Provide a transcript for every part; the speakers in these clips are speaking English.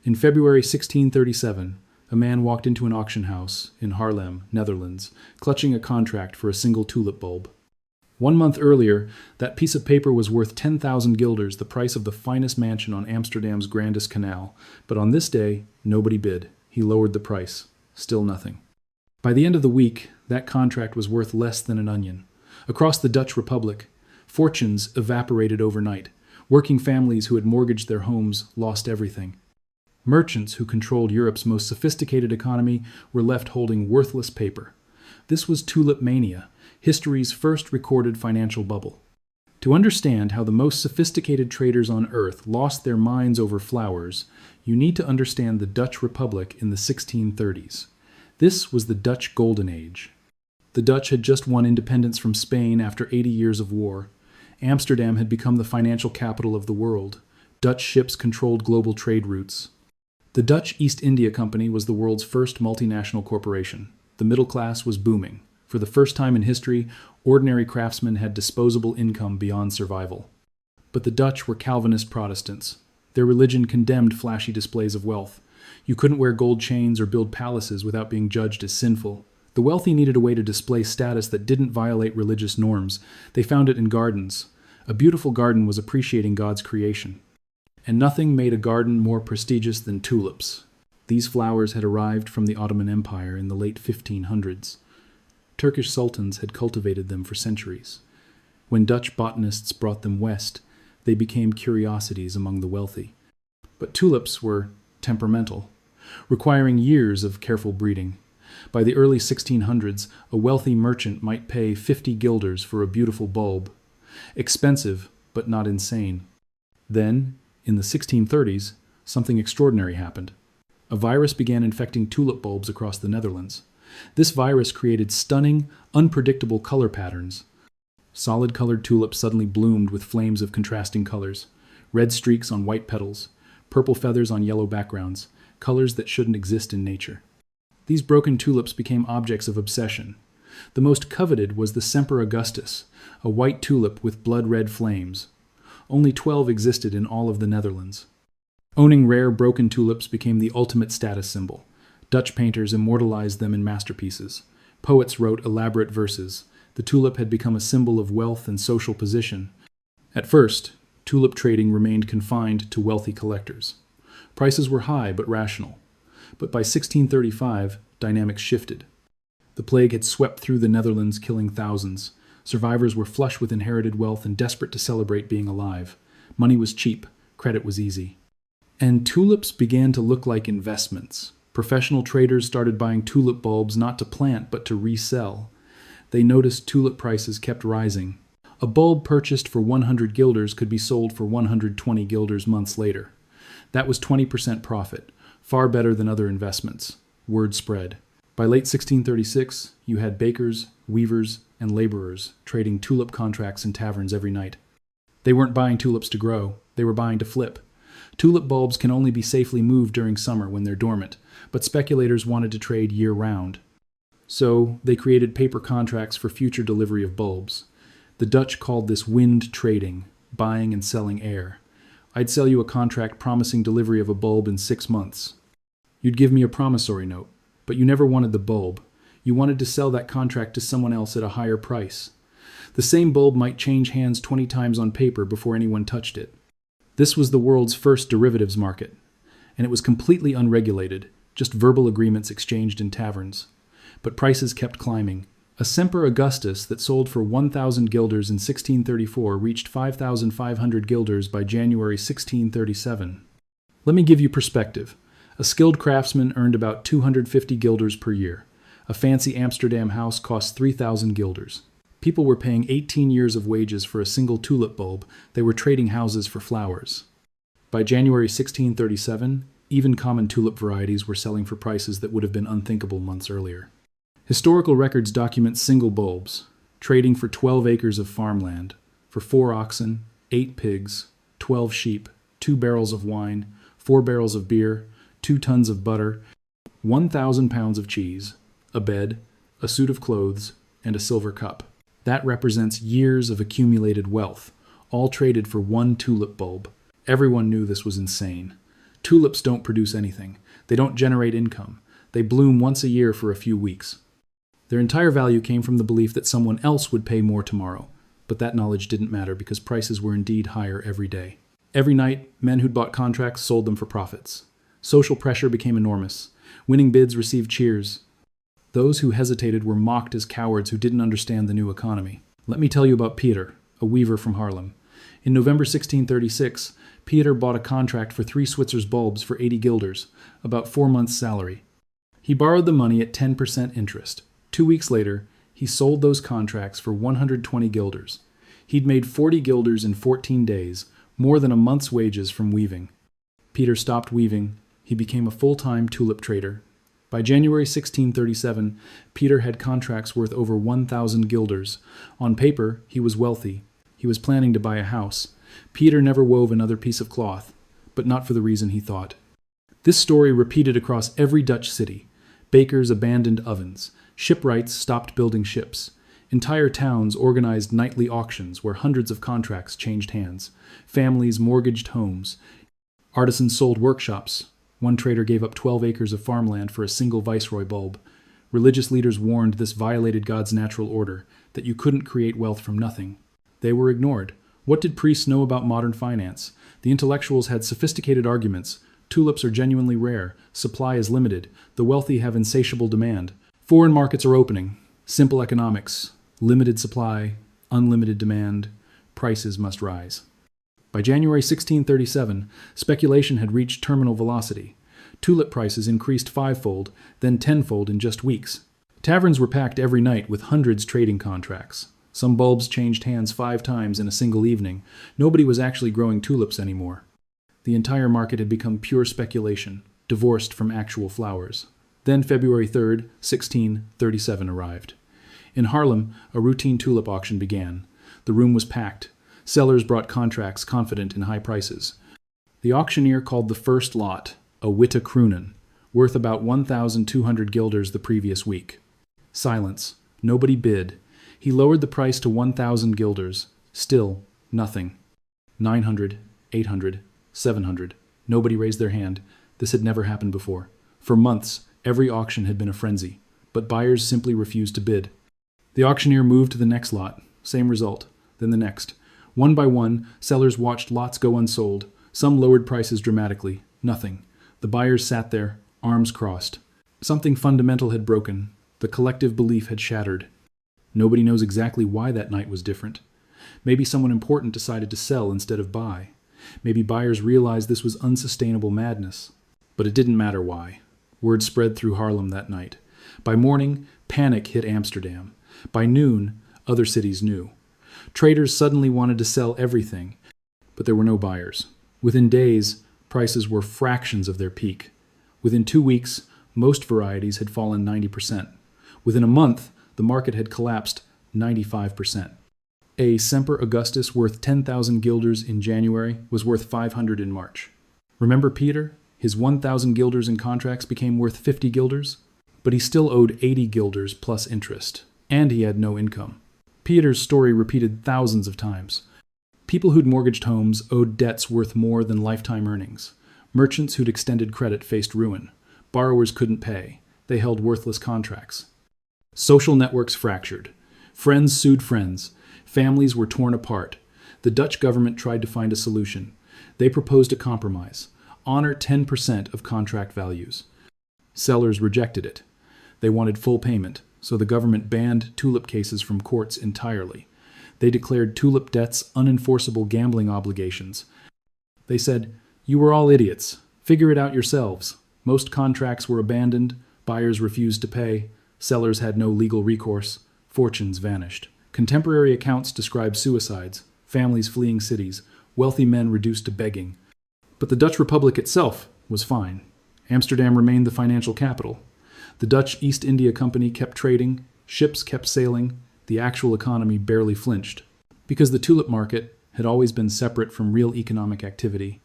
In February 1637, a man walked into an auction house in Haarlem, Netherlands, clutching a contract for a single tulip bulb. 1 month earlier, that piece of paper was worth 10,000 guilders, the price of the finest mansion on Amsterdam's grandest canal. But on this day, nobody bid. He lowered the price. Still nothing. By the end of the week, that contract was worth less than an onion. Across the Dutch Republic, fortunes evaporated overnight. Working families who had mortgaged their homes lost everything. Merchants who controlled Europe's most sophisticated economy were left holding worthless paper. This was Tulip Mania, history's first recorded financial bubble. To understand how the most sophisticated traders on earth lost their minds over flowers, you need to understand the Dutch Republic in the 1630s. This was the Dutch Golden Age. The Dutch had just won independence from Spain after 80 years of war. Amsterdam had become the financial capital of the world. Dutch ships controlled global trade routes. The Dutch East India Company was the world's first multinational corporation. The middle class was booming. For the first time in history, ordinary craftsmen had disposable income beyond survival. But the Dutch were Calvinist Protestants. Their religion condemned flashy displays of wealth. You couldn't wear gold chains or build palaces without being judged as sinful. The wealthy needed a way to display status that didn't violate religious norms. They found it in gardens. A beautiful garden was appreciating God's creation. And nothing made a garden more prestigious than tulips. These flowers had arrived from the Ottoman Empire in the late 1500s. Turkish sultans had cultivated them for centuries. When Dutch botanists brought them west, they became curiosities among the wealthy. But tulips were temperamental, requiring years of careful breeding. By the early 1600s, a wealthy merchant might pay 50 guilders for a beautiful bulb. Expensive, but not insane. Then, in the 1630s, something extraordinary happened. A virus began infecting tulip bulbs across the Netherlands. This virus created stunning, unpredictable color patterns. Solid-colored tulips suddenly bloomed with flames of contrasting colors. Red streaks on white petals, purple feathers on yellow backgrounds, colors that shouldn't exist in nature. These broken tulips became objects of obsession. The most coveted was the Semper Augustus, a white tulip with blood-red flames. Only 12 existed in all of the Netherlands. Owning rare broken tulips became the ultimate status symbol. Dutch painters immortalized them in masterpieces. Poets wrote elaborate verses. The tulip had become a symbol of wealth and social position. At first, tulip trading remained confined to wealthy collectors. Prices were high but rational. But by 1635, dynamics shifted. The plague had swept through the Netherlands, killing thousands. Survivors were flush with inherited wealth and desperate to celebrate being alive. Money was cheap. Credit was easy. And tulips began to look like investments. Professional traders started buying tulip bulbs not to plant but to resell. They noticed tulip prices kept rising. A bulb purchased for 100 guilders could be sold for 120 guilders months later. That was 20% profit, far better than other investments. Word spread. By late 1636, you had bakers, weavers, and laborers trading tulip contracts in taverns every night. They weren't buying tulips to grow, they were buying to flip. Tulip bulbs can only be safely moved during summer when they're dormant, but speculators wanted to trade year-round. So they created paper contracts for future delivery of bulbs. The Dutch called this wind trading, buying and selling air. I'd sell you a contract promising delivery of a bulb in 6 months. You'd give me a promissory note, but you never wanted the bulb. You wanted to sell that contract to someone else at a higher price. The same bulb might change hands 20 times on paper before anyone touched it. This was the world's first derivatives market, and it was completely unregulated, just verbal agreements exchanged in taverns. But prices kept climbing. A Semper Augustus that sold for 1,000 guilders in 1634 reached 5,500 guilders by January 1637. Let me give you perspective. A skilled craftsman earned about 250 guilders per year. A fancy Amsterdam house cost 3,000 guilders. People were paying 18 years of wages for a single tulip bulb. They were trading houses for flowers. By January 1637, even common tulip varieties were selling for prices that would have been unthinkable months earlier. Historical records document single bulbs, trading for 12 acres of farmland, for 4 oxen, 8 pigs, 12 sheep, 2 barrels of wine, 4 barrels of beer, 2 tons of butter, 1,000 pounds of cheese, a bed, a suit of clothes, and a silver cup. That represents years of accumulated wealth, all traded for one tulip bulb. Everyone knew this was insane. Tulips don't produce anything. They don't generate income. They bloom once a year for a few weeks. Their entire value came from the belief that someone else would pay more tomorrow. But that knowledge didn't matter because prices were indeed higher every day. Every night, men who'd bought contracts sold them for profits. Social pressure became enormous. Winning bids received cheers. Those who hesitated were mocked as cowards who didn't understand the new economy. Let me tell you about Pieter, a weaver from Haarlem. In November 1636, Pieter bought a contract for 3 Switzer's bulbs for 80 guilders, about 4 months' salary. He borrowed the money at 10% interest. 2 weeks later, he sold those contracts for 120 guilders. He'd made 40 guilders in 14 days, more than a month's wages from weaving. Pieter stopped weaving. He became a full-time tulip trader. By January 1637, Pieter had contracts worth over 1,000 guilders. On paper, he was wealthy. He was planning to buy a house. Pieter never wove another piece of cloth, but not for the reason he thought. This story repeated across every Dutch city. Bakers abandoned ovens. Shipwrights stopped building ships. Entire towns organized nightly auctions where hundreds of contracts changed hands. Families mortgaged homes. Artisans sold workshops. One trader gave up 12 acres of farmland for a single viceroy bulb. Religious leaders warned this violated God's natural order, that you couldn't create wealth from nothing. They were ignored. What did priests know about modern finance? The intellectuals had sophisticated arguments. Tulips are genuinely rare. Supply is limited. The wealthy have insatiable demand. Foreign markets are opening. Simple economics. Limited supply. Unlimited demand. Prices must rise. By January 1637, speculation had reached terminal velocity. Tulip prices increased 5-fold, then 10-fold in just weeks. Taverns were packed every night with hundreds trading contracts. Some bulbs changed hands 5 times in a single evening. Nobody was actually growing tulips anymore. The entire market had become pure speculation, divorced from actual flowers. Then February 3rd, 1637 arrived. In Haarlem, a routine tulip auction began. The room was packed. Sellers brought contracts confident in high prices. The auctioneer called the first lot a witte kronen, worth about 1,200 guilders the previous week. Silence. Nobody bid. He lowered the price to 1,000 guilders. Still, nothing. 900, 800, 700. Nobody raised their hand. This had never happened before. For months, every auction had been a frenzy, but buyers simply refused to bid. The auctioneer moved to the next lot. Same result. Then the next. One by one, sellers watched lots go unsold. Some lowered prices dramatically. Nothing. The buyers sat there, arms crossed. Something fundamental had broken. The collective belief had shattered. Nobody knows exactly why that night was different. Maybe someone important decided to sell instead of buy. Maybe buyers realized this was unsustainable madness. But it didn't matter why. Word spread through Haarlem that night. By morning, panic hit Amsterdam. By noon, other cities knew. Traders suddenly wanted to sell everything, but there were no buyers. Within days, prices were fractions of their peak. Within 2 weeks, most varieties had fallen 90%. Within a month, the market had collapsed 95%. A Semper Augustus worth 10,000 guilders in January was worth 500 in March. Remember Pieter? His 1,000 guilders in contracts became worth 50 guilders? But he still owed 80 guilders plus interest, and he had no income. Pieter's story repeated thousands of times. People who'd mortgaged homes owed debts worth more than lifetime earnings. Merchants who'd extended credit faced ruin. Borrowers couldn't pay. They held worthless contracts. Social networks fractured. Friends sued friends. Families were torn apart. The Dutch government tried to find a solution. They proposed a compromise. Honor 10% of contract values. Sellers rejected it. They wanted full payment, so the government banned tulip cases from courts entirely. They declared tulip debts unenforceable gambling obligations. They said, "You were all idiots. Figure it out yourselves." Most contracts were abandoned. Buyers refused to pay. Sellers had no legal recourse. Fortunes vanished. Contemporary accounts describe suicides, families fleeing cities, wealthy men reduced to begging. But the Dutch Republic itself was fine. Amsterdam remained the financial capital. The Dutch East India Company kept trading, ships kept sailing, the actual economy barely flinched. Because the tulip market had always been separate from real economic activity,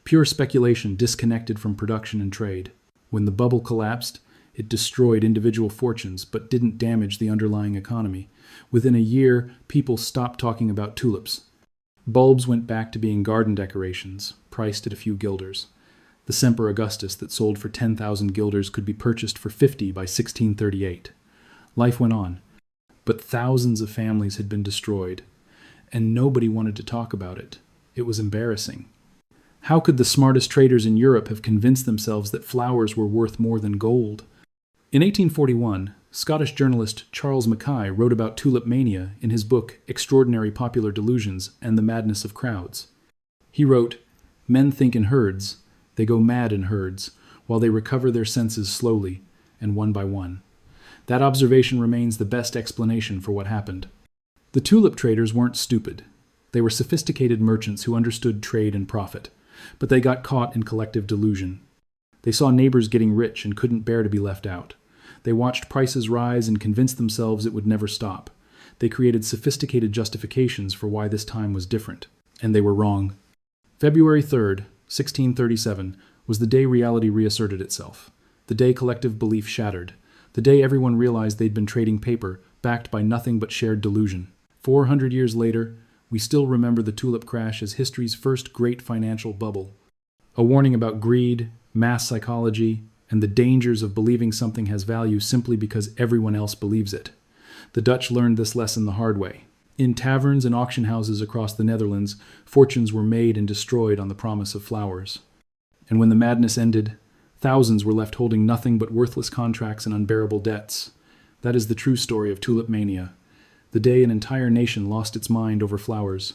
pure speculation disconnected from production and trade. When the bubble collapsed, it destroyed individual fortunes but didn't damage the underlying economy. Within a year, people stopped talking about tulips. Bulbs went back to being garden decorations, priced at a few guilders. The Semper Augustus that sold for 10,000 guilders could be purchased for 50 by 1638. Life went on, but thousands of families had been destroyed, and nobody wanted to talk about it. It was embarrassing. How could the smartest traders in Europe have convinced themselves that flowers were worth more than gold? In 1841, Scottish journalist Charles Mackay wrote about Tulip Mania in his book Extraordinary Popular Delusions and the Madness of Crowds. He wrote, "Men think in herds, they go mad in herds, while they recover their senses slowly, and one by one." That observation remains the best explanation for what happened. The tulip traders weren't stupid. They were sophisticated merchants who understood trade and profit, but they got caught in collective delusion. They saw neighbors getting rich and couldn't bear to be left out. They watched prices rise and convinced themselves it would never stop. They created sophisticated justifications for why this time was different, and they were wrong. February 3rd, 1637, was the day reality reasserted itself, the day collective belief shattered, the day everyone realized they'd been trading paper, backed by nothing but shared delusion. 400 years later, we still remember the Tulip Crash as history's first great financial bubble. A warning about greed, mass psychology, and the dangers of believing something has value simply because everyone else believes it. The Dutch learned this lesson the hard way. In taverns and auction houses across the Netherlands, fortunes were made and destroyed on the promise of flowers. And when the madness ended, thousands were left holding nothing but worthless contracts and unbearable debts. That is the true story of Tulip Mania, the day an entire nation lost its mind over flowers.